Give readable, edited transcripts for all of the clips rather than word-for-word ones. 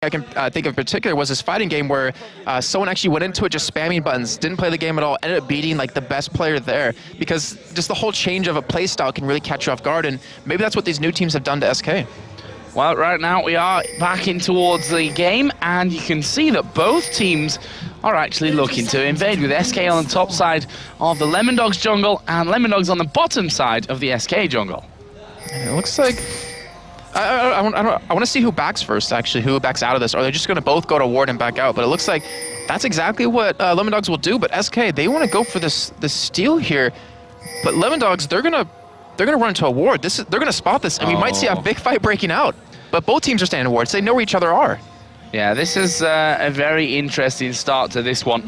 I can think of in particular was this fighting game where someone actually went into it just spamming buttons, didn't play the game at all, ended up beating like the best player there, because just the whole change of a play style can really catch you off guard, and maybe that's what these new teams have done to SK. Well, right now we are back in towards the game, and you can see that both teams are actually looking to invade, with SK on the top side of the Lemondogs jungle and Lemondogs on the bottom side of the SK jungle. It looks like I want to see who backs first, actually, who backs out of this. Or they're just going to both go to ward and back out. But it looks like that's exactly what Lemondogs will do. But SK, they want to go for this steal here. But Lemondogs, they're gonna run into a ward. They're gonna spot this, and we might see a big fight breaking out. But both teams are standing wards. They know where each other are. Yeah, this is a very interesting start to this one.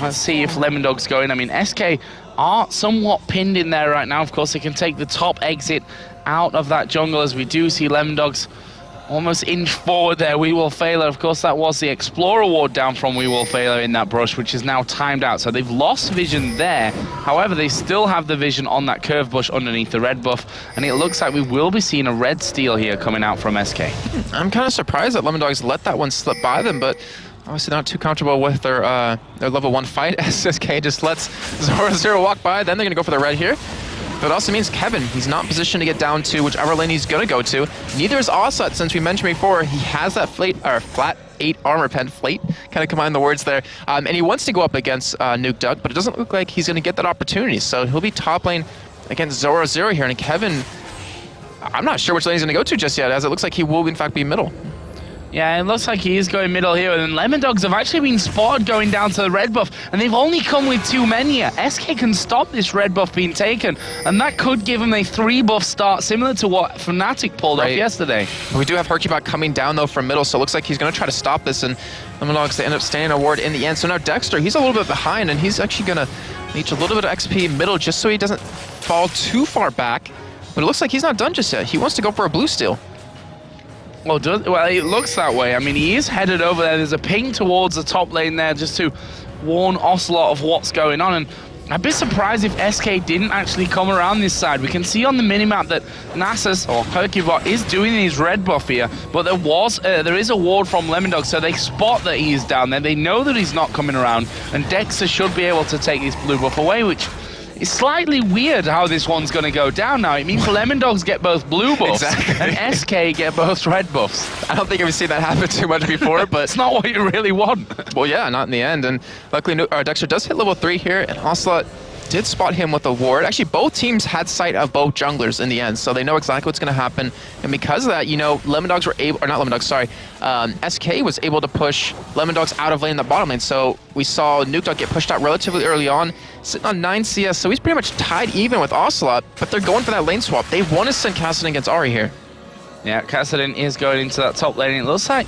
Let's see if Lemondogs go in. I mean, SK are somewhat pinned in there right now. Of course, they can take the top exit out of that jungle, as we do see Lemondogs almost inch forward there. We Will Failure, of course, that was the Explorer ward down from We Will Failure in that brush, which is now timed out. So they've lost vision there. However, they still have the vision on that curve bush underneath the red buff, and it looks like we will be seeing a red steal here coming out from SK. I'm kind of surprised that Lemondogs let that one slip by them, but obviously not too comfortable with their level 1 fight. SK just lets Zoro walk by, then they're going to go for the red here. But it also means Kevin, he's not positioned to get down to whichever lane he's going to go to. Neither is Oslat, since we mentioned before, he has that flat 8 armor pen, Flate, kind of combine the words there. And he wants to go up against Nuke Duck, but it doesn't look like he's going to get that opportunity. So he'll be top lane against Zoro here. And Kevin, I'm not sure which lane he's going to go to just yet, as it looks like he will in fact be middle. Yeah, it looks like he is going middle here, and Lemondogs have actually been spotted going down to the red buff, and they've only come with 2 men here. SK can stop this red buff being taken, and that could give him a 3-buff start, similar to what Fnatic pulled off yesterday. We do have Hercubot coming down, though, from middle, so it looks like he's going to try to stop this, and Lemondogs, they end up staying a ward in the end. So now Dexter, he's a little bit behind, and he's actually going to leech a little bit of XP middle just so he doesn't fall too far back, but it looks like he's not done just yet. He wants to go for a blue steal. Well, it looks that way. I mean, he is headed over there. There's a ping towards the top lane there just to warn Ocelot of what's going on. And I'd be surprised if SK didn't actually come around this side. We can see on the minimap that Nasus, or Hercubot, is doing his red buff here, but there is a ward from Lemondogs, so they spot that he's down there. They know that he's not coming around, and Dexter should be able to take this blue buff away, which it's slightly weird how this one's going to go down now. It means Lemondogs get both blue buffs and SK get both red buffs. I don't think I've seen that happen too much before, but it's not what you really want. Well, yeah, not in the end. And luckily, Dexter does hit level 3 here, and Ocelot did spot him with a ward. Actually, both teams had sight of both junglers in the end, so they know exactly what's going to happen. And because of that, you know, Lemondogs were able, or not Lemondogs, sorry, SK was able to push Lemondogs out of lane in the bottom lane. So we saw Nuke Duck get pushed out relatively early on, sitting on 9 CS, so he's pretty much tied even with Ocelot, but they're going for that lane swap. They want to send Kassadin against Ahri here. Yeah, Kassadin is going into that top lane. It looks like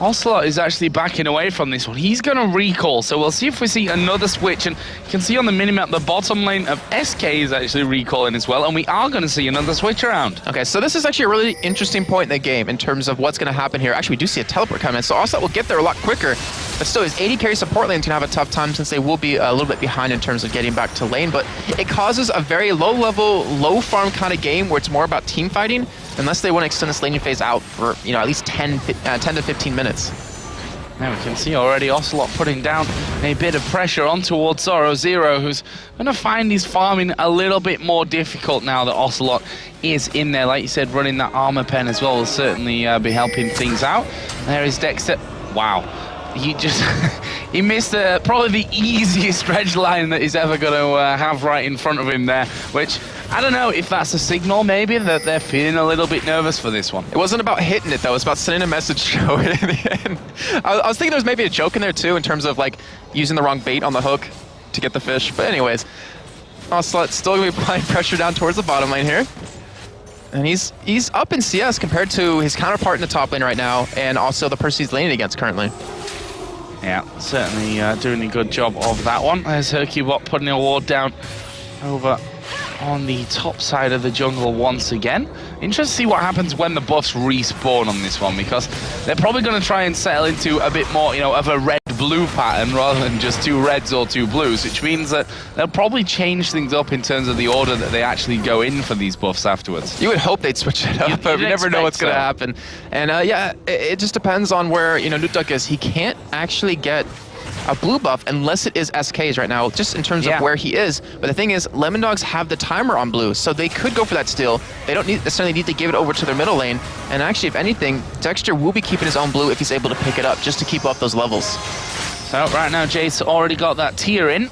Ocelot is actually backing away from this one. He's going to recall, so we'll see if we see another switch. And you can see on the minimap the bottom lane of SK is actually recalling as well, and we are going to see another switch around. Okay, so this is actually a really interesting point in the game in terms of what's going to happen here. Actually, we do see a teleport come in, so Ocelot will get there a lot quicker, but still his 80 carry support lane is going to have a tough time since they will be a little bit behind in terms of getting back to lane, but it causes a very low level, low farm kind of game where it's more about team fighting, unless they want to extend this laning phase out for, you know, at least 10 to 15 minutes. Now we can see already Ocelot putting down a bit of pressure on towards Zoro, who's going to find his farming a little bit more difficult now that Ocelot is in there. Like you said, running that armor pen as well will certainly be helping things out. There is Dexter. Wow. He just he missed probably the easiest stretch line that he's ever going to have right in front of him there, which I don't know if that's a signal maybe that they're feeling a little bit nervous for this one. It wasn't about hitting it though, it was about sending a message to it in the end. I was thinking there was maybe a joke in there too in terms of like using the wrong bait on the hook to get the fish, but anyways, Ocelot still going to be applying pressure down towards the bottom lane here. And he's up in CS compared to his counterpart in the top lane right now, and also the person he's laning against currently. Yeah, certainly doing a good job of that one. There's Hercubot putting a ward down over on the top side of the jungle once again. Interesting to see what happens when the buffs respawn on this one, because they're probably going to try and settle into a bit more, you know, of a red-blue pattern rather than just 2 reds or 2 blues, which means that they'll probably change things up in terms of the order that they actually go in for these buffs afterwards. You would hope they'd switch it up, but we never know what's going to happen. And yeah, it just depends on where, you know, Nukeduck is. He can't actually get a blue buff unless it is SK's right now, just in terms of where he is. But the thing is, Lemondogs have the timer on blue, so they could go for that steal. They don't necessarily need to give it over to their middle lane. And actually, if anything, Dexter will be keeping his own blue if he's able to pick it up, just to keep up those levels. So right now, Jace already got that tier in.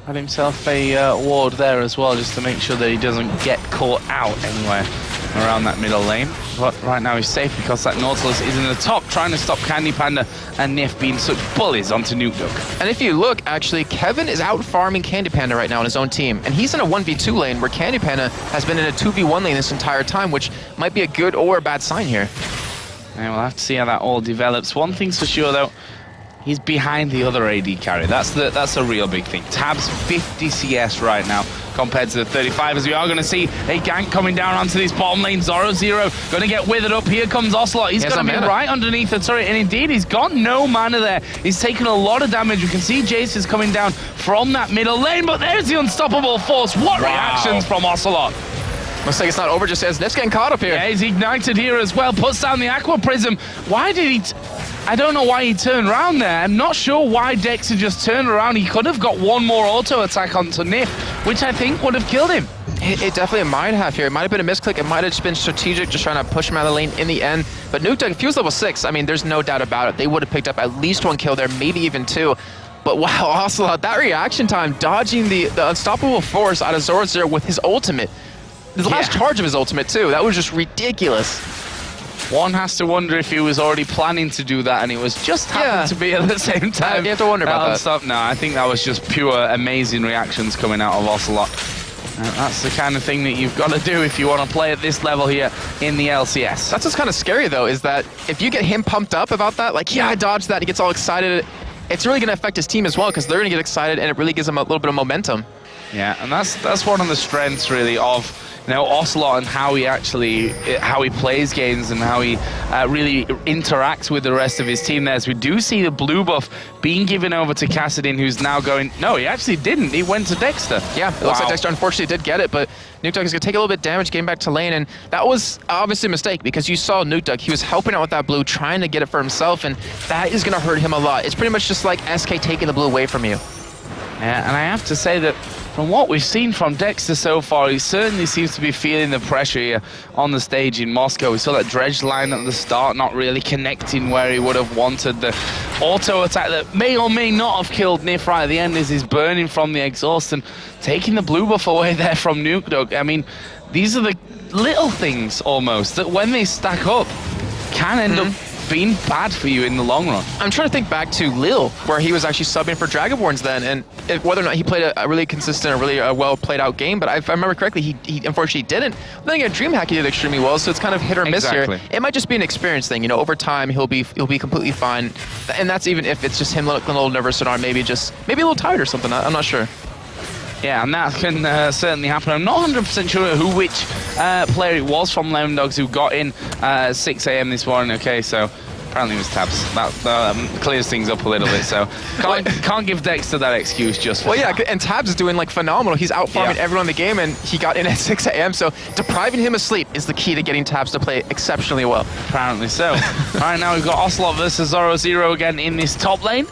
Had himself a ward there as well, just to make sure that he doesn't get caught out anywhere around that middle lane. But right now he's safe because that Nautilus is in the top, trying to stop Candy Panda and Nif being such bullies onto Nukeduck. And if you look, actually, Kevin is out farming Candy Panda right now on his own team. And he's in a 1v2 lane where Candy Panda has been in a 2v1 lane this entire time, which might be a good or a bad sign here. And we'll have to see how that all develops. One thing's for sure, though, he's behind the other AD carry. That's a real big thing. Tabs 50 CS right now compared to the 35, as we are going to see a gank coming down onto this bottom lane. Zoro going to get withered up. Here comes Ocelot. He's going to be right underneath the turret, and indeed, he's got no mana there. He's taken a lot of damage. We can see Jace is coming down from that middle lane, but there's the unstoppable force. What reactions from Ocelot. Looks like it's not over just as Nif's getting caught up here. Yeah, he's ignited here as well. Puts down the Aqua Prism. Why did he... I don't know why he turned around there. I'm not sure why Dexter just turned around. He could have got one more auto attack onto Nif, which I think would have killed him. It definitely might have here. It might have been a misclick. It might have just been strategic, just trying to push him out of the lane in the end. But Nukeduck, if he was level 6, I mean, there's no doubt about it. They would have picked up at least 1 kill there, maybe even 2. But wow, Ocelot, that reaction time, dodging the unstoppable force out of Zoro with his ultimate. The last charge of his ultimate, too. That was just ridiculous. One has to wonder if he was already planning to do that and it was just happened to be at the same time. You have to wonder about that. No, I think that was just pure amazing reactions coming out of Ocelot. That's the kind of thing that you've got to do if you want to play at this level here in the LCS. That's what's kind of scary, though, is that if you get him pumped up about that, like, yeah, I dodged that, he gets all excited, it's really going to affect his team as well, because they're going to get excited and it really gives them a little bit of momentum. Yeah, and that's one of the strengths, really, of Ocelot and how he plays games and how he really interacts with the rest of his team there. As we do see the blue buff being given over to Kassadin, who's now going... No, he actually didn't. He went to Dexter. Yeah, it looks like Dexter unfortunately did get it, but Nukeduck is going to take a little bit of damage getting back to lane, and that was obviously a mistake because you saw Nukeduck. He was helping out with that blue, trying to get it for himself, and that is going to hurt him a lot. It's pretty much just like SK taking the blue away from you. Yeah, and I have to say that from what we've seen from Dexter so far, he certainly seems to be feeling the pressure here on the stage in Moscow. We saw that dredge line at the start not really connecting where he would have wanted. The auto attack that may or may not have killed Nif right at the end is he's burning from the exhaust and taking the blue buff away there from Nukeduck. I mean, these are the little things almost that when they stack up can end up being bad for you in the long run. I'm trying to think back to Lil, where he was actually subbing for Dragonborns then, and whether or not he played a really consistent, a really well played out game, but if I remember correctly, he unfortunately didn't. But then again, DreamHack he did extremely well, so it's kind of hit or miss here. It might just be an experience thing, you know, over time he'll be completely fine, and that's even if it's just him looking a little nervous or maybe a little tired or something, I'm not sure. Yeah, and that can certainly happen. I'm not 100% sure which player it was from Lemondogs who got in 6 AM this morning. Okay, so apparently it was Tabs. That clears things up a little bit, so can't give Dexter that excuse just for yeah, and Tabs is doing like phenomenal. He's out farming everyone in the game, and he got in at 6 AM, so depriving him of sleep is the key to getting Tabs to play exceptionally well. Apparently so. Right now we've got Ocelot versus Zoro again in this top lane.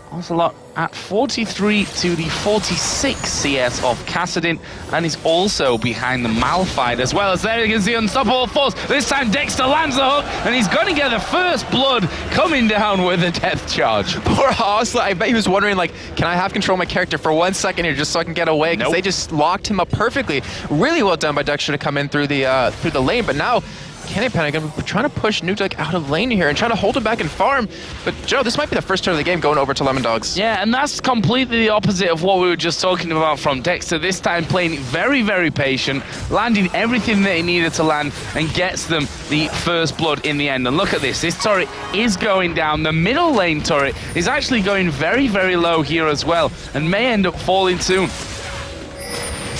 Ocelot at 43 to the 46 CS of Kassadin, and he's also behind the Malphite as well. As there you can see unstoppable force. This time Dexter lands the hook, and he's going to get the first blood coming down with a death charge. Poor Ocelot, I bet he was wondering, like, can I have control of my character for 1 second here just so I can get away? Because they just locked him up perfectly. Really well done by Dexter to come in through the lane, but now Candy Panda going to be trying to push Nukeduck out of lane here and trying to hold him back and farm. But Joe, this might be the first turn of the game going over to Lemondogs. Yeah, and that's completely the opposite of what we were just talking about from Dexter. This time playing very, very patient, landing everything that he needed to land, and gets them the first blood in the end. And look at this. This turret is going down. The middle lane turret is actually going very, very low here as well, and may end up falling soon.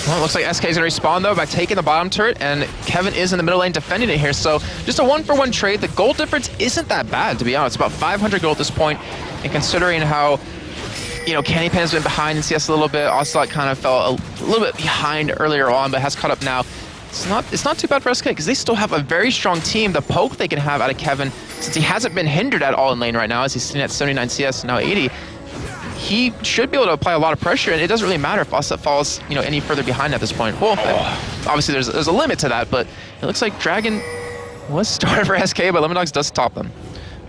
Well, it looks like SK is going to respawn, though, by taking the bottom turret, and Kevin is in the middle lane defending it here. So just a 1-for-1 trade. The gold difference isn't that bad, to be honest. It's about 500 gold at this point, and considering how, you know, Candy Pan has been behind in CS a little bit. Ocelot kind of fell a little bit behind earlier on, but has caught up now. It's not too bad for SK, because they still have a very strong team. The poke they can have out of Kevin, since he hasn't been hindered at all in lane right now, as he's sitting at 79 CS, now 80. He should be able to apply a lot of pressure, and it doesn't really matter if Ocelot falls, you know, any further behind at this point. Well, obviously there's a limit to that, but it looks like Dragon was started for SK, but Lemondogs does top them.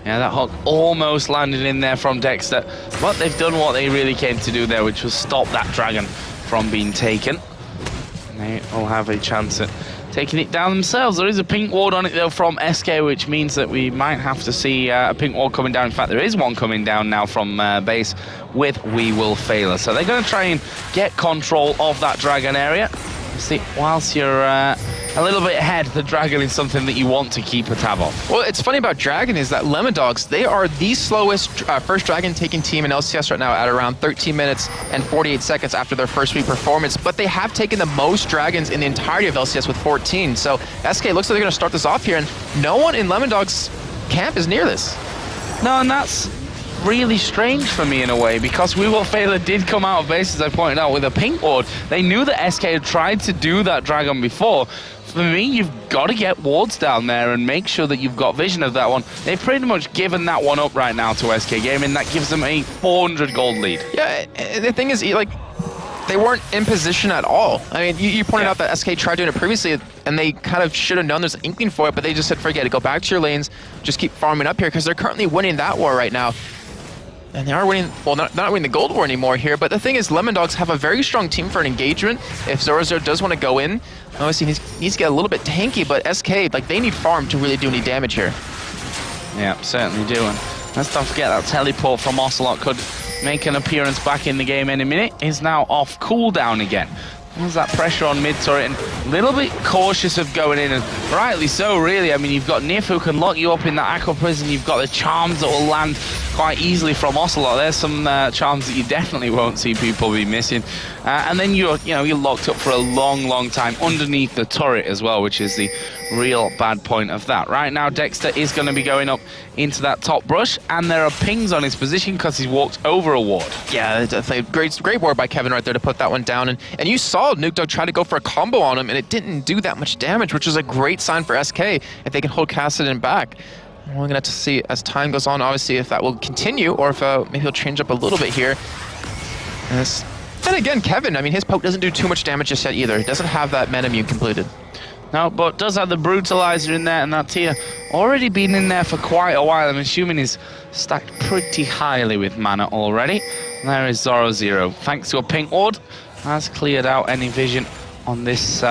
Yeah, that hook almost landed in there from Dexter, but they've done what they really came to do there, which was stop that Dragon from being taken. And they will have a chance at taking it down themselves. There is a pink ward on it, though, from SK, which means that we might have to see a pink ward coming down. In fact, there is one coming down now from base with We Will Fail Us. So they're going to try and get control of that Dragon area. See, whilst you're a little bit ahead, the Dragon is something that you want to keep a tab of. Well, it's funny about Dragon is that Lemondogs, they are the slowest first Dragon taking team in LCS right now at around 13 minutes and 48 seconds after their first week performance, but they have taken the most Dragons in the entirety of LCS with 14. So SK looks like they're going to start this off here, and no one in Lemondogs camp is near this. No, and that's really strange for me in a way, because We Will Fail Us did come out of base, as I pointed out, with a pink ward. They knew that SK had tried to do that Dragon before. For me, you've got to get wards down there and make sure that you've got vision of that one. They've pretty much given that one up right now to SK Gaming. That gives them a 400 gold lead. Yeah, the thing is, like, they weren't in position at all. I mean, you pointed out that SK tried doing it previously, and they kind of should have known there's an inkling for it, but they just said, forget it, go back to your lanes, just keep farming up here, because they're currently winning that war right now. And they are winning, well, not winning the gold war anymore here, but the thing is, Lemondogs have a very strong team for an engagement. If Zorazor does want to go in, obviously he needs to get a little bit tanky, but SK, like, they need farm to really do any damage here. Yeah, certainly do. And let's not forget that teleport from Ocelot could make an appearance back in the game any minute. Is now off cooldown again. There's that pressure on mid turret, and a little bit cautious of going in, and rightly so, really. I mean, you've got Nif who can lock you up in that Aqua Prison. You've got the charms that will land quite easily from Ocelot. There's some charms that you definitely won't see people be missing. And then you're locked up for a long time underneath the turret as well, which is the real bad point of that. Right now, Dexter is going to be going up into that top brush, and there are pings on his position because he's walked over a ward. Yeah, definitely great ward by Kevin right there to put that one down. And you saw Nukedog try to go for a combo on him, and it didn't do that much damage, which is a great sign for SK if they can hold Kassadin back. We're going to have to see as time goes on, obviously, if that will continue, or if maybe he'll change up a little bit here. And again, Kevin, I mean, his poke doesn't do too much damage just yet either. He doesn't have that Metamune completed. No, but does have the Brutalizer in there, and that tier already been in there for quite a while. I'm assuming he's stacked pretty highly with mana already. And there is Zoro0, thanks to a pink ward, has cleared out any vision on this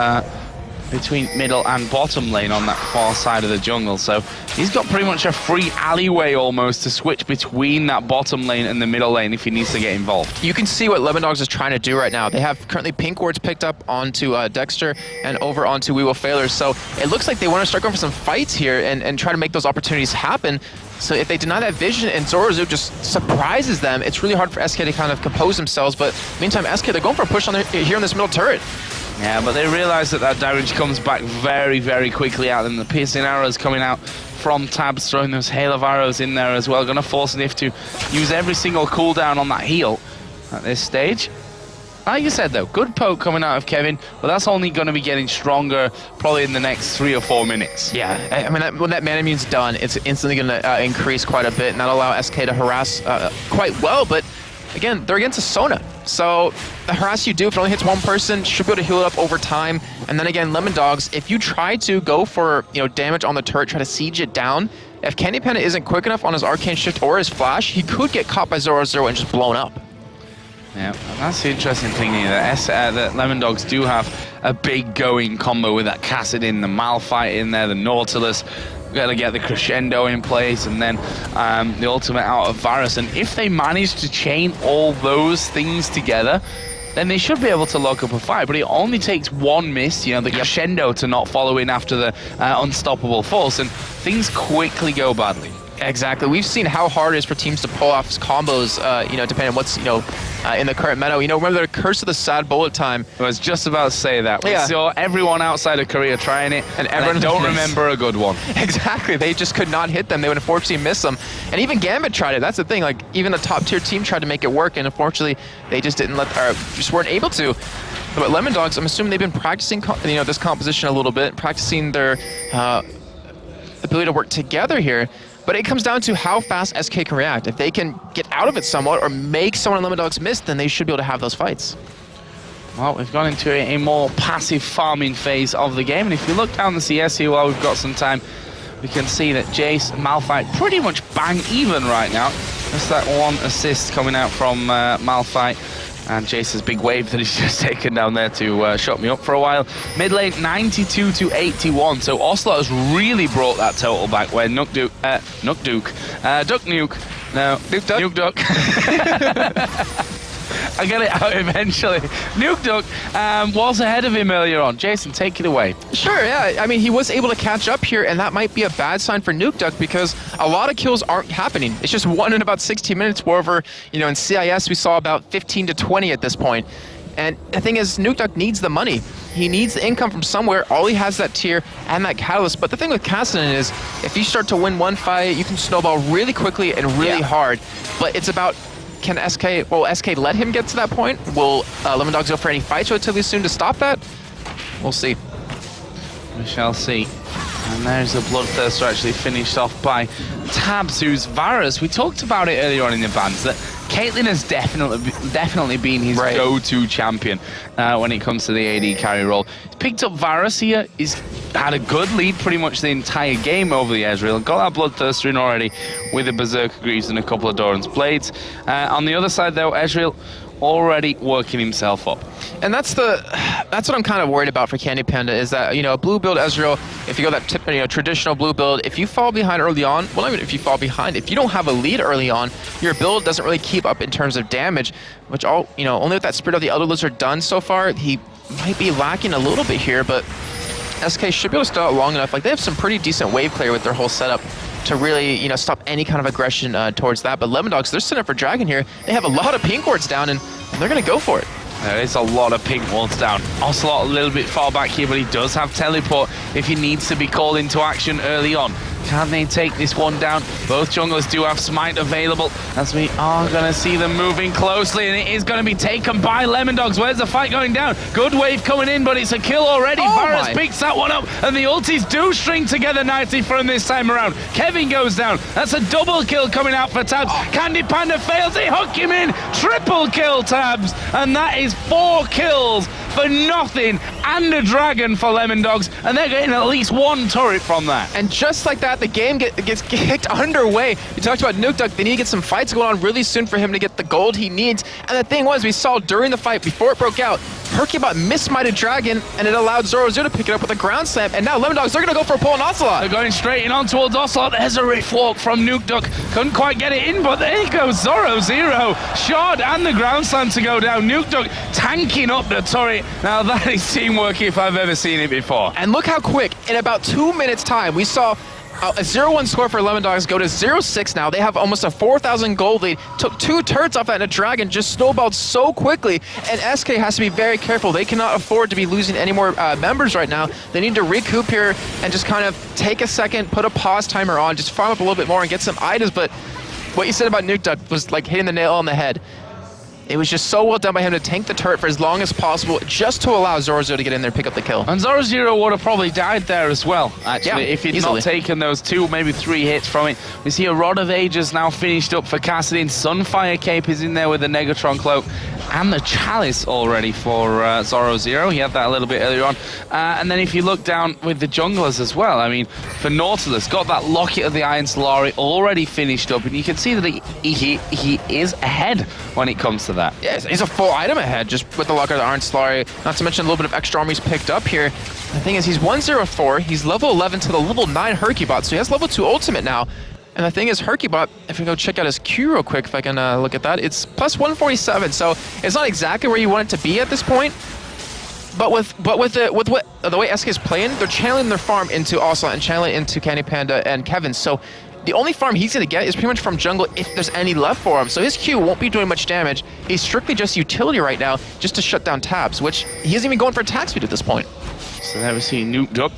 between middle and bottom lane on that far side of the jungle. So he's got pretty much a free alleyway almost to switch between that bottom lane and the middle lane if he needs to get involved. You can see what Lemondogs is trying to do right now. They have currently pink wards picked up onto Dexter and over onto We Will Fail Us. So it looks like they want to start going for some fights here and try to make those opportunities happen. So if they deny that vision and Zorazu just surprises them, it's really hard for SK to kind of compose themselves. But meantime, SK, they're going for a push on here in this middle turret. Yeah, but they realize that damage comes back very quickly out, and the piercing arrows coming out from Tabs, throwing those hail of arrows in there as well. Going to force Nif to use every single cooldown on that heal at this stage. Like you said, though, good poke coming out of Kevin, but that's only going to be getting stronger probably in the next 3 or 4 minutes. Yeah, I mean, when that Manamune's done, it's instantly going to increase quite a bit, and that'll allow SK to harass quite well, but again, they're against a Sona. So the harass you do, if it only hits one person, should be able to heal it up over time. And then again, Lemondogs, if you try to go for damage on the turret, try to siege it down, if Candy Panda isn't quick enough on his Arcane Shift or his Flash, he could get caught by Zoro0 and just blown up. Yeah, and that's the interesting thing here, that Lemondogs do have a big going combo with that Kassadin, the Malphite in there, the Nautilus. Got to get the Crescendo in place, and then the ultimate out of Varus. And if they manage to chain all those things together, then they should be able to lock up a fight. But it only takes one miss, the Crescendo to not follow in after the unstoppable force, and things quickly go badly. Exactly. We've seen how hard it is for teams to pull off combos, depending on what's, in the current meta. Remember the Curse of the Sad Bullet time? I was just about to say that. We saw everyone outside of Korea trying it, and everyone don't remember a good one. Exactly. They just could not hit them. They would unfortunately miss them. And even Gambit tried it. That's the thing. Like, even the top-tier team tried to make it work, and unfortunately, they just just weren't able to. But Lemondogs, I'm assuming they've been practicing, this composition a little bit, practicing their ability to work together here. But it comes down to how fast SK can react. If they can get out of it somewhat or make someone in Lemondogs miss, then they should be able to have those fights. Well, we've gone into a more passive farming phase of the game. And if you look down the CS here while we've got some time, we can see that Jace and Malphite pretty much bang even right now. Just that one assist coming out from Malphite. And Jace's big wave that he's just taken down there to shut me up for a while. Mid lane 92 to 81. So Ocelot has really brought that total back where Duck Nuke. No, Nuke Duck. I get it out eventually. Nuke Duck was ahead of him earlier on. Jason, take it away. Sure, yeah. I mean, he was able to catch up here, and that might be a bad sign for Nuke Duck because a lot of kills aren't happening. It's just one in about 16 minutes, wherever, in CIS we saw about 15 to 20 at this point. And the thing is, Nuke Duck needs the money. He needs the income from somewhere. All he has is that tier and that catalyst. But the thing with Kassadin is, if you start to win one fight, you can snowball really quickly and really hard. But it's about, can SK let him get to that point? Will Lemondogs go for any fights relatively soon to stop that? We'll see. We shall see. And there's a Bloodthirster actually finished off by Tabs, who's Varus. We talked about it earlier on in the bans that Caitlyn has definitely been his go-to champion when it comes to the AD carry role. He's picked up Varus here. He's had a good lead pretty much the entire game over the Ezreal. Got that Bloodthirster in already with a Berserker Greaves and a couple of Doran's Blades. On the other side though, Ezreal already working himself up. And that's what I'm kind of worried about for Candy Panda is that, a blue build Ezreal, if you go that traditional blue build, if you fall behind early on, well, not even if you fall behind, if you don't have a lead early on, your build doesn't really keep up in terms of damage, which only with that Spirit of the Elder Lizard done so far, he might be lacking a little bit here, but SK should be able to stay out long enough. Like, they have some pretty decent wave clear with their whole setup to really, stop any kind of aggression towards that. But Lemondogs, they're setting up for Dragon here. They have a lot of pink wards down, and they're going to go for it. There is a lot of pink wards down. Ocelot a little bit far back here, but he does have teleport if he needs to be called into action early on. Can they take this one down? Both junglers do have smite available as we are going to see them moving closely, and it is going to be taken by Lemondogs. Where's the fight going down? Good wave coming in, but it's a kill already. Varus picks that one up, and the ultis do string together nicely for him this time around. Kevin goes down. That's a double kill coming out for Tabs. Candy Panda fails. They hook him in. Triple kill, Tabs. And that is 4 kills for nothing and a dragon for Lemondogs, and they're getting at least 1 turret from that. And just like that, the game gets kicked underway. We talked about Nuke Duck. They need to get some fights going on really soon for him to get the gold he needs. And the thing was, we saw during the fight, before it broke out, Hercubot mismited Dragon, and it allowed Zoro to pick it up with a ground slam. And now Lemondogs, they're going to go for a pull on Ocelot. They're going straight in on towards Ocelot. There's a Rift Walk from Nuke Duck. Couldn't quite get it in, but there goes Zoro. Shard and the ground slam to go down. Nuke Duck tanking up the turret. Now that is teamwork if I've ever seen it before. And look how quick, in about 2 minutes time, we saw a 0-1 score for Lemondogs go to 0-6 now. They have almost a 4,000 gold lead. Took 2 turrets off that, and a dragon just snowballed so quickly. And SK has to be very careful. They cannot afford to be losing any more members right now. They need to recoup here and just kind of take a second, put a pause timer on, just farm up a little bit more and get some items. But what you said about Nuke Duck was like hitting the nail on the head. It was just so well done by him to tank the turret for as long as possible, just to allow Zorozo to get in there and pick up the kill. And Zoro would have probably died there as well, actually, if he'd not taken those 2, maybe 3 hits from it. We see a Rod of Ages now finished up for Kassadin. Sunfire Cape is in there with the Negatron Cloak. And the Chalice already for Zoro Zero. He had that a little bit earlier on. And then if you look down with the junglers as well, I mean, for Nautilus, got that Locket of the Iron Solari already finished up. And you can see that he is ahead when it comes to that. Yeah, he's a full item ahead just with the Locket of the Iron Solari. Not to mention a little bit of extra armies picked up here. The thing is, he's 104. He's level 11 to the level 9 Hercubot. So he has level 2 ultimate now. And the thing is, Hercubot, if we go check out his Q real quick, if I can look at that, it's plus 147. So it's not exactly where you want it to be at this point. But with the way SK is playing, they're channeling their farm into Ocelot and channeling into Candy Panda and Kevin. So the only farm he's going to get is pretty much from jungle if there's any left for him. So his Q won't be doing much damage. He's strictly just utility right now, just to shut down tabs, which he isn't even going for attack speed at this point. So there we see Nuked up,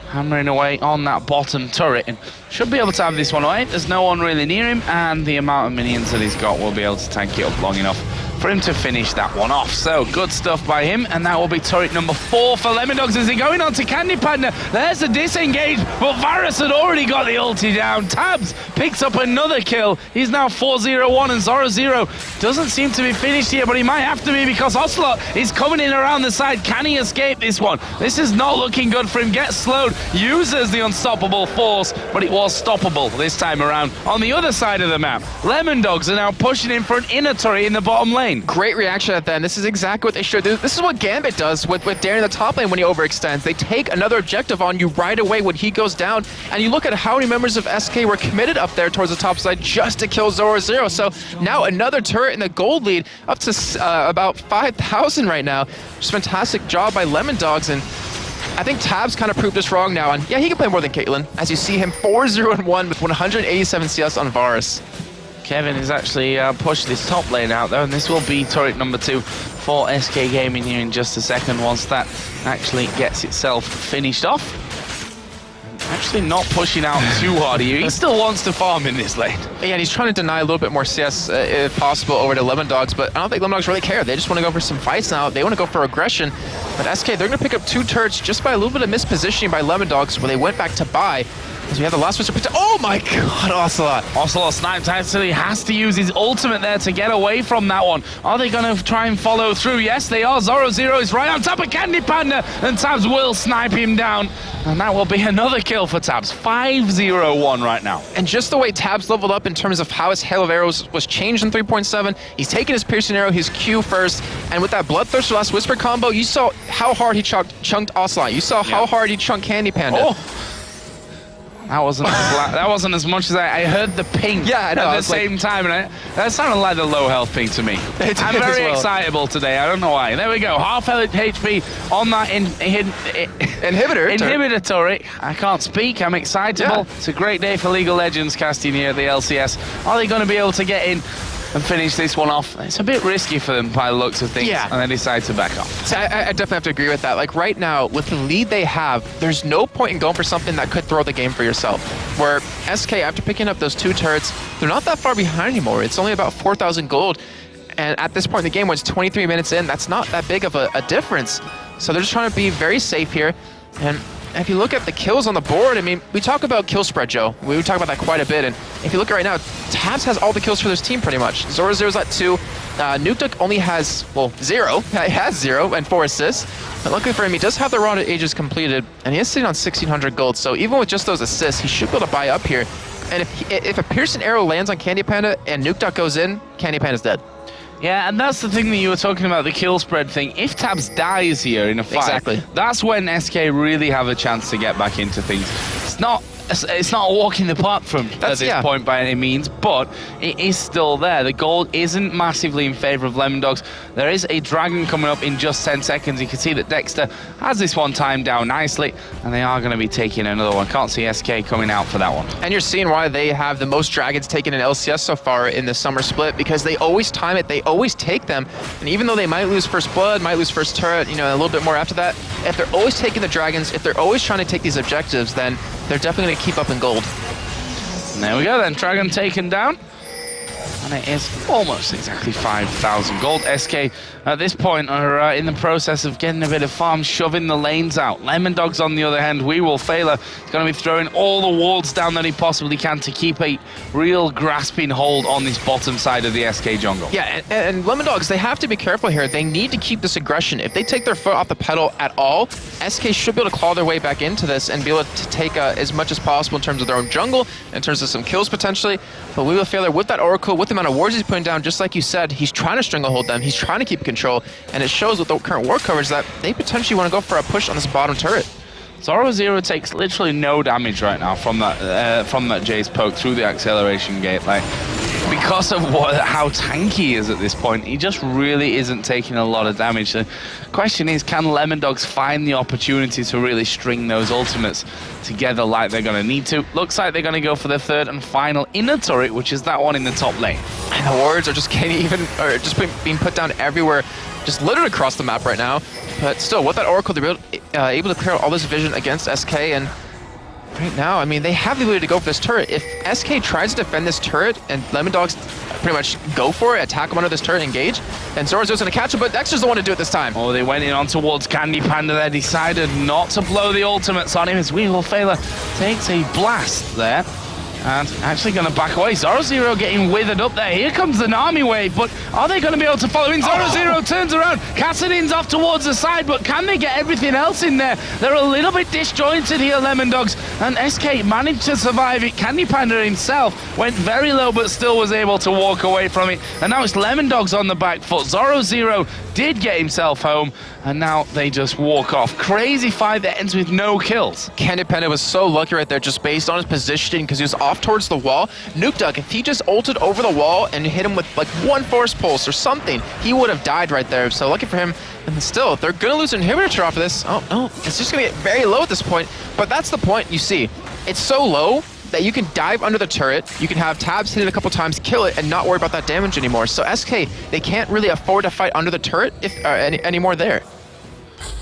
hammering away on that bottom turret, and should be able to have this one away. There's no one really near him, and the amount of minions that he's got will be able to tank it up long enough for him to finish that one off. So good stuff by him, and that will be turret number 4 for Lemondogs as he going on to Candy Panda. There's a disengage, but Varus had already got the ulti down. Tabs picks up another kill. He's now 4-0-1, and Zoro doesn't seem to be finished here, but he might have to be because Ocelot is coming in around the side. Can he escape this one? This is not looking good for him. Gets slowed, uses the unstoppable force, but it was stoppable this time around. On the other side of the map, Lemondogs are now pushing in for an inner turret in the bottom lane. Great reaction at that. This is exactly what they should do. This is what Gambit does with Darien in the top lane when he overextends. They take another objective on you right away when he goes down, and you look at how many members of SK were committed up there towards the top side just to kill Zoro. So now another turret in the gold lead, up to about 5,000 right now. Just fantastic job by Lemondogs, and I think Tabs kind of proved us wrong now. And yeah, he can play more than Caitlyn, as you see him 4-0-1 with 187 CS on Varus. Kevin has actually pushed this top lane out though, and this will be turret number 2 for SK Gaming here in just a second once that actually gets itself finished off. Actually not pushing out too hard here. He still wants to farm in this lane. Yeah, and he's trying to deny a little bit more CS if possible over to Lemondogs, but I don't think Lemondogs really care. They just want to go for some fights now. They want to go for aggression. But SK, they're going to pick up 2 turrets just by a little bit of mispositioning by Lemondogs where they went back to buy. As we have the last whisper. Oh my god, Ocelot. Ocelot sniped, actually has to use his ultimate there to get away from that one. Are they going to try and follow through? Yes, they are. Zoro is right on top of Candy Panda, and Tabs will snipe him down. And that will be another kill for Tabs. 5-0-1 right now. And just the way Tabs leveled up in terms of how his Hail of Arrows was changed in 3.7, he's taking his Piercing Arrow, his Q first, and with that Bloodthirster Last Whisper combo, you saw how hard he chunked Ocelot. You saw how hard he chunked Candy Panda. Oh. That wasn't as much as I heard the ping at the same time, and that sounded like the low health ping to me. I'm very excitable today. I don't know why. There we go. Half HP on that inhibitor turret. I can't speak. I'm excitable. Yeah. It's a great day for League of Legends casting here at the LCS. Are they going to be able to get in and finish this one off? It's a bit risky for them by the looks of things, and they decide to back off. So I definitely have to agree with that. Like right now, with the lead they have, there's no point in going for something that could throw the game for yourself. Where SK, after picking up those 2 turrets, they're not that far behind anymore. It's only about 4,000 gold. And at this point in the game, when it's 23 minutes in, that's not that big of a difference. So they're just trying to be very safe here. And if you look at the kills on the board, I mean, we talk about kill spread, Joe. We talk about that quite a bit. And if you look at right now, Tabs has all the kills for this team pretty much. Zoro's at 2. Nuked only has, well, 0. He has 0 and 4 assists. But luckily for him, he does have the Raw Ages completed, and he is sitting on 1,600 gold. So even with just those assists, he should be able to buy up here. And if a Piercing Arrow lands on Candy Panda and Nuked goes in, Candy Panda's dead. Yeah, and that's the thing that you were talking about, the kill spread thing. If Tabs dies here in a fight, that's when SK really have a chance to get back into things. It's not a walk in the park from at this point by any means, but it is still there. The gold isn't massively in favor of Lemondogs. There is a dragon coming up in just 10 seconds. You can see that Dexter has this one timed down nicely, and they are going to be taking another one. Can't see SK coming out for that one. And you're seeing why they have the most dragons taken in LCS so far in the summer split, because they always time it, they always take them, and even though they might lose first blood, might lose first turret, you know, a little bit more after that, if they're always taking the dragons, if they're always trying to take these objectives, then they're definitely going to keep up in gold. And there we go then, dragon taken down. And it is almost exactly 5,000 gold. SK at this point are in the process of getting a bit of farm, shoving the lanes out. Lemondogs on the other hand, Failure is going to be throwing all the wards down that he possibly can to keep a real grasping hold on this bottom side of the SK jungle. Yeah, and Lemondogs, they have to be careful here. They need to keep this aggression. If they take their foot off the pedal at all, SK should be able to claw their way back into this and be able to take as much as possible in terms of their own jungle, in terms of some kills potentially. But Failure, with that Oracle, with the amount of wards he's putting down, just like you said, he's trying to stranglehold them, he's trying to keep control, and it shows with the current war coverage that they potentially want to go for a push on this bottom turret. Zoro takes literally no damage right now from that Jace poke through the acceleration gate. Like, because of how tanky he is at this point, he just really isn't taking a lot of damage. The question is, can Lemondogs find the opportunity to really string those ultimates together like they're going to need to? Looks like they're going to go for the third and final inner turret, which is that one in the top lane. And the wards are just getting being put down everywhere, just littered across the map right now. But still, with that Oracle, they're able to clear out all this vision against SK, and right now, I mean, they have the ability to go for this turret. If SK tries to defend this turret and Lemondogs pretty much go for it, attack him under this turret, engage, then Zoro's going to catch him, but Dexter's the one to do it this time. Oh, they went in on towards Candy Panda there, decided not to blow the ultimates on him as Weevil Failer takes a blast there. And actually going to back away. Zoro getting withered up there. Here comes the Nami wave, but are they going to be able to follow in? Zoro turns around. Kassadin's off towards the side, but can they get everything else in there? They're a little bit disjointed here, Lemondogs, and SK managed to survive it. Candy Panda himself went very low, but still was able to walk away from it. And now it's Lemondogs on the back foot. Zoro did get himself home, and now they just walk off. Crazy fight that ends with no kills. Candy Panda was so lucky right there, just based on his positioning, because he was off towards the wall. Nukeduck, if he just ulted over the wall and hit him with like one force pulse or something, he would have died right there. So lucky for him. And still, they're going to lose an inhibitor off of this. Oh, no, it's just going to get very low at this point. But that's the point, you see. It's so low that you can dive under the turret, you can have Tabs hit it a couple times, kill it, and not worry about that damage anymore. So SK, they can't really afford to fight under the turret anymore there.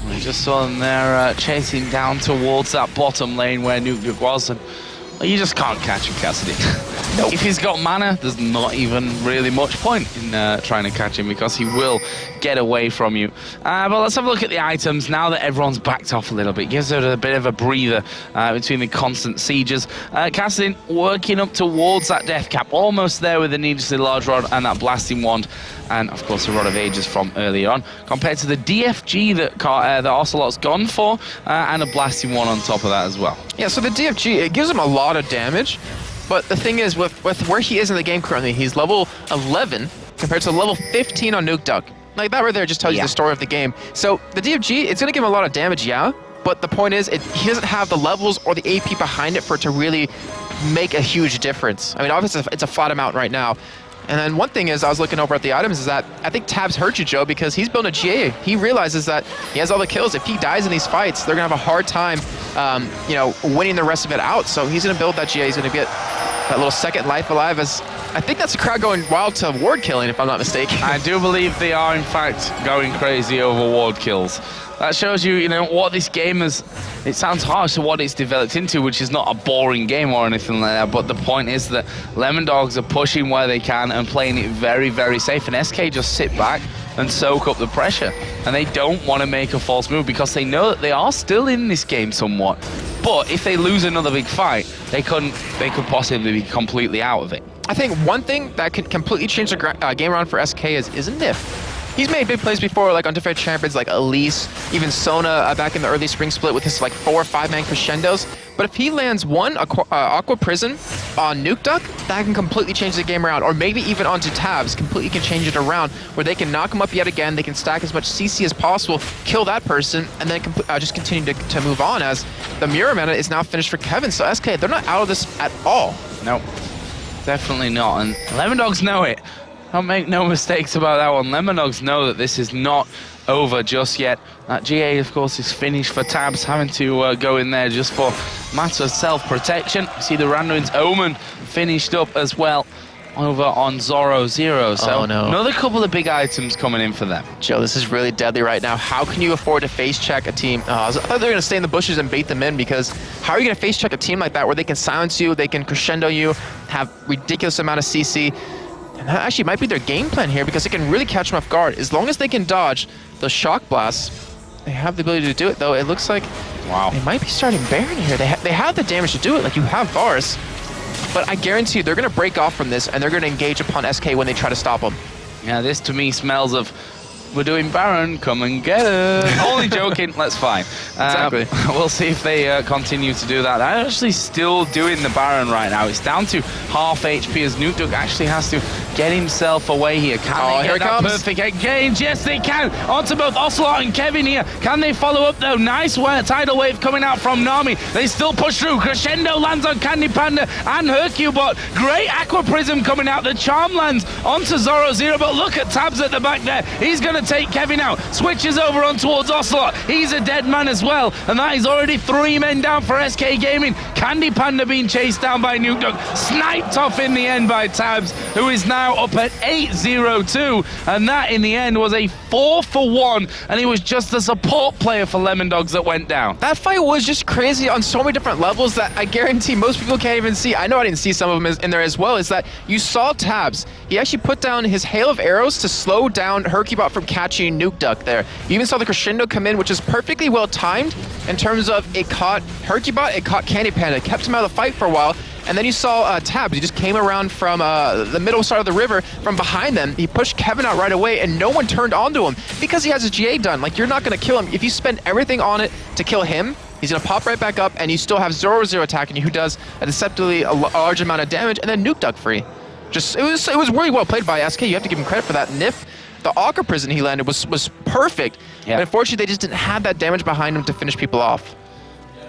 We just saw them there chasing down towards that bottom lane where Nukeduck was, and you just can't catch him, Kassadin. Nope. If he's got mana, there's not even really much point in trying to catch him, because he will get away from you. But let's have a look at the items now that everyone's backed off a little bit. Gives it a bit of a breather between the constant sieges. Kassadin working up towards that death cap, almost there with the needlessly large rod and that blasting wand, and of course the Rod of Ages from earlier on, compared to the DFG that Ocelot's gone for, and a blasting one on top of that as well. Yeah, so the DFG, it gives him a lot of damage, but the thing is, with where he is in the game currently, he's level 11 compared to level 15 on Nukeduck. Like, that right there just tells you the story of the game. So the DFG, it's going to give him a lot of damage, yeah, but the point is, he doesn't have the levels or the AP behind it for it to really make a huge difference. I mean, obviously, it's a flat amount right now. And then one thing is, I was looking over at the items, is that I think Tabs hurt you, Joe, because he's building a GA. He realizes that he has all the kills. If he dies in these fights, they're going to have a hard time, you know, winning the rest of it out. So he's going to build that GA. He's going to get that little second life alive. As I think that's the crowd going wild to ward killing, if I'm not mistaken. I do believe they are, in fact, going crazy over ward kills. That shows you, you know, what this game is. It sounds harsh to what it's developed into, which is not a boring game or anything like that. But the point is that Lemondogs are pushing where they can and playing it very, very safe. And SK just sit back and soak up the pressure. And they don't want to make a false move, because they know that they are still in this game somewhat. But if they lose another big fight, they could possibly be completely out of it. I think one thing that could completely change the game around for SK is Nif. He's made big plays before, like on different champions like Elise, even Sona back in the early spring split with his like 4 or 5 man crescendos. But if he lands one Aqua Prison on Nukeduck, that can completely change the game around. Or maybe even onto Tabs, completely can change it around, where they can knock him up yet again, they can stack as much CC as possible, kill that person, and then just continue to move on, as the mirror mana is now finished for Kevin. So SK, they're not out of this at all. Nope, definitely not. And Lemondogs know it. Don't make no mistakes about that one. Lemondogs know that this is not over just yet. That GA, of course, is finished for Tabs, having to go in there just for matter of self-protection. You see the Randuin's Omen finished up as well over on Zoro. So another couple of big items coming in for them. Joe, this is really deadly right now. How can you afford to face check a team? I thought they were going to stay in the bushes and bait them in, because how are you going to face check a team like that, where they can silence you, they can crescendo you, have ridiculous amount of CC? And that actually might be their game plan here, because it can really catch them off guard. As long as they can dodge the shock blasts, they have the ability to do it, though. It looks like they might be starting Baron here. They have the damage to do it, like you have bars. But I guarantee you, they're going to break off from this, and they're going to engage upon SK when they try to stop them. Yeah, this to me smells of we're doing Baron, come and get it. Only joking, that's fine. Exactly. We'll see if they continue to do that. They're actually still doing the Baron right now. It's down to half HP as Nukeduck actually has to get himself away here. Can they get that perfect engage? Yes, they can. Onto both Ocelot and Kevin here. Can they follow up though? Nice tidal wave coming out from Nami. They still push through. Crescendo lands on Candy Panda and Hercubot. Great Aqua Prism coming out. The Charm lands onto Zoro Zero, but look at Tabs at the back there. He's going to take Kevin out. Switches over on towards Ocelot. He's a dead man as well, and that is already 3 men down for SK Gaming. Candy Panda being chased down by Nukeduck. Sniped off in the end by Tabs, who is now up at 8-0-2, and that in the end was a 4-for-1, and he was just the support player for Lemondogs that went down. That fight was just crazy on so many different levels that I guarantee most people can't even see. I know I didn't see some of them in there as well, is that you saw Tabs. He actually put down his hail of arrows to slow down Hercubot from catching Nukeduck there. You even saw the crescendo come in, which is perfectly well timed in terms of it caught Hercubot, it caught Candy Panda, kept him out of the fight for a while. And then you saw Tabs. He just came around from the middle side of the river from behind them. He pushed Kevin out right away, and no one turned onto him because he has his GA done. Like, you're not going to kill him. If you spend everything on it to kill him, he's going to pop right back up, and you still have Zoro Zero attacking you, who does a deceptively large amount of damage, and then Nukeduck free. Just it was really well played by SK. You have to give him credit for that. Nif, the Aqua Prison he landed was perfect. Yeah. But unfortunately, they just didn't have that damage behind him to finish people off.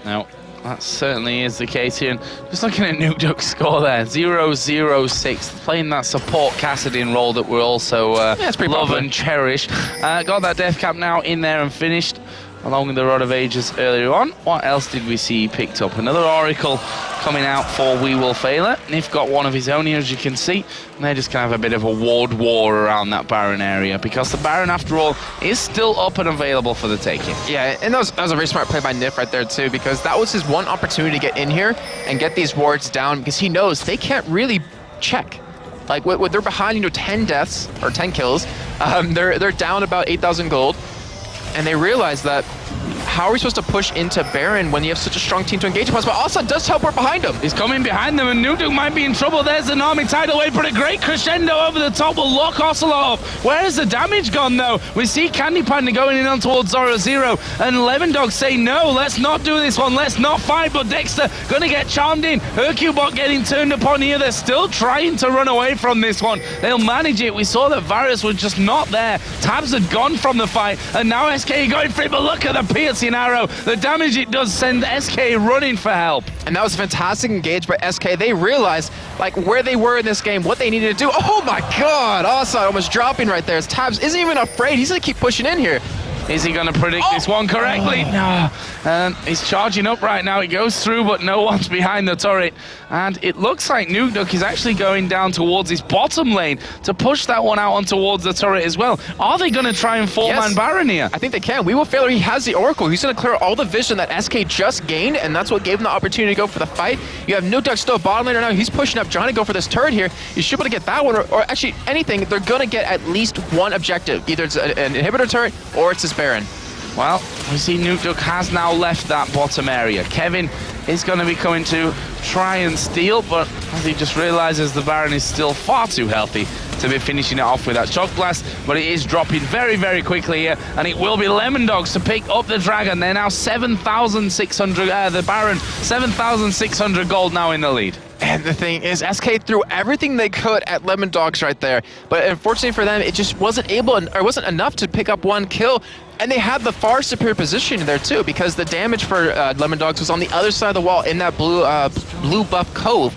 No. That certainly is the case here. And just looking at Nukeduck's score there, 0-0-6, playing that support Kassadin role that we also love and cherish. Got that death cap now in there and finished, along with the Rod of Ages earlier on. What else did we see picked up? Another Oracle coming out for We Will Fail It. Nif got one of his own here, as you can see. And they're just going to have a bit of a ward war around that Baron area, because the Baron, after all, is still up and available for the taking. Yeah, and that was a very smart play by Nif right there, too, because that was his one opportunity to get in here and get these wards down, because he knows they can't really check. Like, when they're behind, 10 deaths, or 10 kills, they're down about 8,000 gold, and they realize that how are we supposed to push into Baron when you have such a strong team to engage upon? But also does teleport behind him. He's coming behind them, and Nukeduck might be in trouble. There's the Nami tidal wave, but a great crescendo over the top will lock Ocelot off. Where is the damage gone, though? We see Candy Panda going in on towards Zoro Zero, and Lemondogs say, no, let's not do this one. Let's not fight, but Dexter gonna get charmed in. Hercubot getting turned upon here. They're still trying to run away from this one. They'll manage it. We saw that Varus was just not there. Tabs had gone from the fight, and now SK going free, but look at the piercing arrow. The damage it does send SK running for help. And that was a fantastic engage by SK. They realized, like, where they were in this game, what they needed to do. Oh my god! Ocelot almost dropping right there. As Tabs isn't even afraid. He's going to keep pushing in here. Is he going to predict this one correctly? No. And he's charging up right now. He goes through, but no one's behind the turret. And it looks like Nukeduck is actually going down towards his bottom lane to push that one out on towards the turret as well. Are they going to try and four-man Baron here? I think they can. We Will Fail It. He has the Oracle. He's going to clear all the vision that SK just gained, and that's what gave him the opportunity to go for the fight. You have Nukeduck still bottom lane right now. He's pushing up, trying to go for this turret here. You should be able to get that one, or actually anything. They're going to get at least one objective. Either it's an inhibitor turret, or it's this Baron. Well, we see Nukeduck has now left that bottom area. Kevin is going to be coming to try and steal, but as he just realizes the Baron is still far too healthy to be finishing it off with that Shock Blast, but it is dropping very, very quickly here, and it will be Lemondogs to pick up the Dragon. They're now 7,600, the Baron, 7,600 gold now in the lead. And the thing is, SK threw everything they could at Lemondogs right there, but unfortunately for them, it just wasn't wasn't enough to pick up one kill. And they had the far superior position there too, because the damage for Lemondogs was on the other side of the wall in that blue buff cove.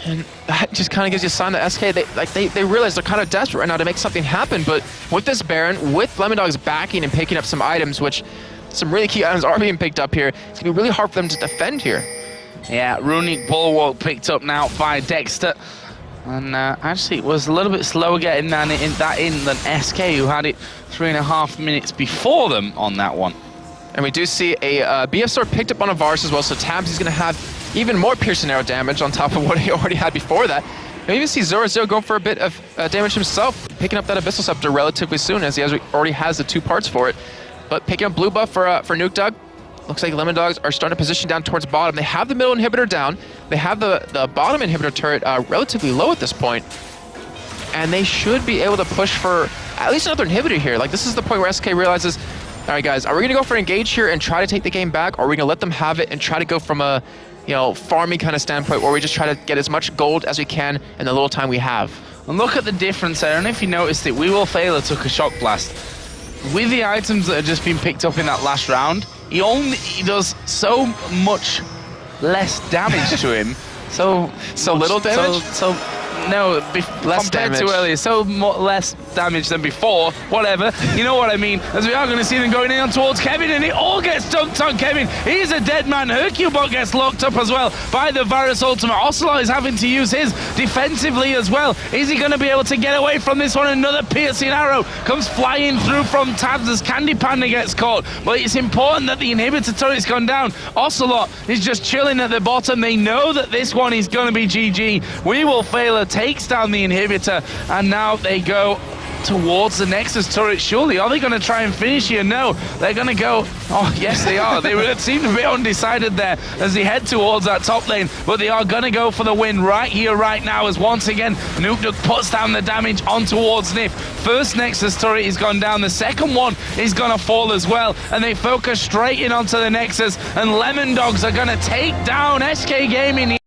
And that just kind of gives you a sign that SK, they realize they're kind of desperate right now to make something happen. But with this Baron, with Lemondogs backing and picking up some items, which some really key items are being picked up here, it's going to be really hard for them to defend here. Yeah, Runic Bulwark picked up now by Dexter. And actually, it was a little bit slower getting that in than SK, who had it 3.5 minutes before them on that one. And we do see a BF Sword picked up on a Varus as well, so Tabs is going to have even more piercing arrow damage on top of what he already had before that. We even see Zoro Zero going for a bit of damage himself, picking up that Abyssal Scepter relatively soon, as he already has the 2 parts for it. But picking up blue buff for Nukeduck. Looks like Lemondogs are starting to position down towards bottom. They have the middle inhibitor down. They have the bottom inhibitor turret relatively low at this point. And they should be able to push for at least another inhibitor here. Like, this is the point where SK realizes, all right, guys, are we gonna go for engage here and try to take the game back, or are we gonna let them have it and try to go from a, farming kind of standpoint where we just try to get as much gold as we can in the little time we have? And look at the difference there, and if you noticed it, We Will Fail took a shock blast. With the items that have just been picked up in that last round, he does so much less damage to him. So little damage? No, less compared damage. to earlier, less damage than before. Whatever, you know what I mean. As we are going to see them going in towards Kevin, and it all gets dunked on Kevin. He's a dead man. Herculebot gets locked up as well by the Varus Ultimate. Ocelot is having to use his defensively as well. Is he going to be able to get away from this one? Another piercing arrow comes flying through from Tabs as Candy Panda gets caught. But it's important that the inhibitor turret's gone down. Ocelot is just chilling at the bottom. They know that this one is going to be GG. We Will Fail takes down the inhibitor, and now they go towards the Nexus turret. Surely, are they going to try and finish here? No, they're going to go. Oh, yes, they are. They seem a bit undecided there as they head towards that top lane, but they are going to go for the win right here, right now, as once again, Nukeduck puts down the damage on towards NiF. First Nexus turret is gone down. The second one is going to fall as well, and they focus straight in onto the Nexus, and Lemondogs are going to take down SK Gaming.